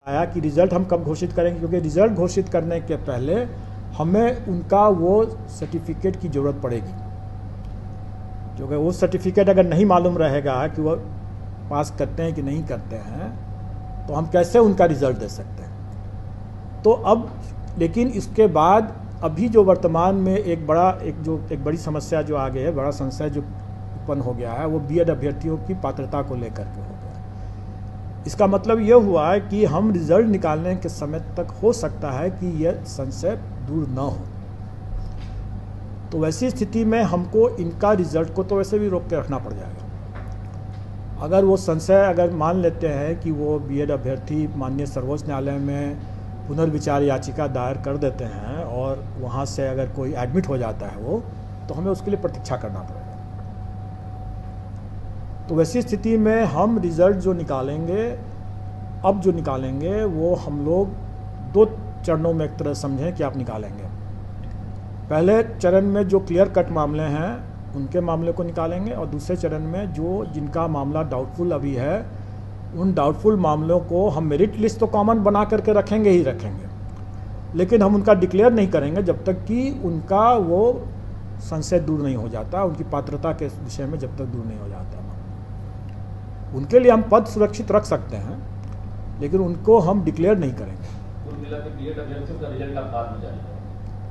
आया कि रिज़ल्ट हम कब घोषित करेंगे, क्योंकि रिज़ल्ट घोषित करने के पहले हमें उनका वो सर्टिफिकेट की ज़रूरत पड़ेगी, क्योंकि वो सर्टिफिकेट अगर नहीं मालूम रहेगा कि वो पास करते हैं कि नहीं करते हैं तो हम कैसे उनका रिज़ल्ट दे सकते हैं। तो अब लेकिन इसके बाद अभी जो वर्तमान में एक बड़ी समस्या जो आ गई है, बड़ा संशय जो उत्पन्न हो गया है, वो बीएड अभ्यर्थियों की पात्रता को लेकर के हो गया। इसका मतलब ये हुआ है कि हम रिज़ल्ट निकालने के समय तक हो सकता है कि यह संशय दूर न हो। तो वैसी स्थिति में हमको इनका रिज़ल्ट को तो वैसे भी रोक के रखना पड़ जाएगा। अगर वो संशय अगर मान लेते हैं कि वो बीएड अभ्यर्थी माननीय सर्वोच्च न्यायालय में पुनर्विचार याचिका दायर कर देते हैं और वहाँ से अगर कोई एडमिट हो जाता है वो, तो हमें उसके लिए प्रतीक्षा करना पड़ेगा। तो वैसी स्थिति में हम रिज़ल्ट जो निकालेंगे, अब जो निकालेंगे वो हम लोग 2 चरणों में एक तरह समझें कि आप निकालेंगे। पहले चरण में जो क्लियर कट मामले हैं उनके मामले को निकालेंगे, और दूसरे चरण में जिनका मामला डाउटफुल अभी है उन डाउटफुल मामलों को हम मेरिट लिस्ट तो कॉमन बना करके रखेंगे ही रखेंगे, लेकिन हम उनका डिक्लेयर नहीं करेंगे जब तक कि उनका वो संशय दूर नहीं हो जाता, उनकी पात्रता के विषय में जब तक दूर नहीं हो जाता। उनके लिए हम पद सुरक्षित रख सकते हैं, लेकिन उनको हम डिक्लेयर नहीं करेंगे।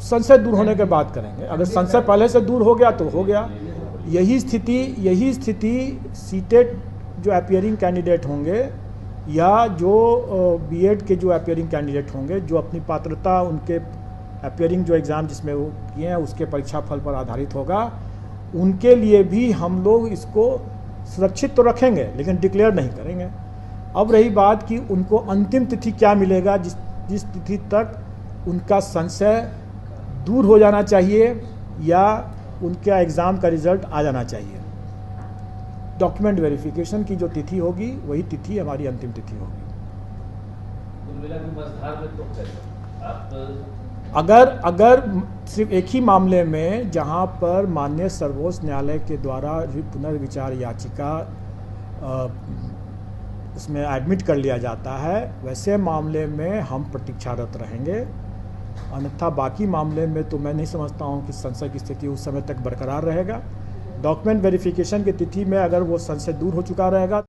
संशय दूर होने के बाद करेंगे। अगर संशय पहले से दूर हो गया तो हो गया। यही स्थिति सीटेट जो अपियरिंग कैंडिडेट होंगे या जो बीएड के जो अपियरिंग कैंडिडेट होंगे, जो अपनी पात्रता उनके अपियरिंग जो एग्ज़ाम जिसमें वो किए हैं उसके परीक्षा फल पर आधारित होगा, उनके लिए भी हम लोग इसको सुरक्षित तो रखेंगे लेकिन डिक्लेयर नहीं करेंगे। अब रही बात कि उनको अंतिम तिथि क्या मिलेगा, जिस तिथि तक उनका संशय दूर हो जाना चाहिए या उनका एग्ज़ाम का रिज़ल्ट आ जाना चाहिए। डॉक्यूमेंट वेरिफिकेशन की जो तिथि होगी वही तिथि हमारी अंतिम तिथि होगी। अगर सिर्फ एक ही मामले में जहां पर माननीय सर्वोच्च न्यायालय के द्वारा पुनर्विचार याचिका उसमें एडमिट कर लिया जाता है, वैसे मामले में हम प्रतीक्षारत रहेंगे। अन्यथा बाकी मामले में तो मैं नहीं समझता हूं कि संशय की स्थिति उस समय तक बरकरार रहेगा। डॉक्यूमेंट वेरिफिकेशन की तिथि में अगर वो संशय दूर हो चुका रहेगा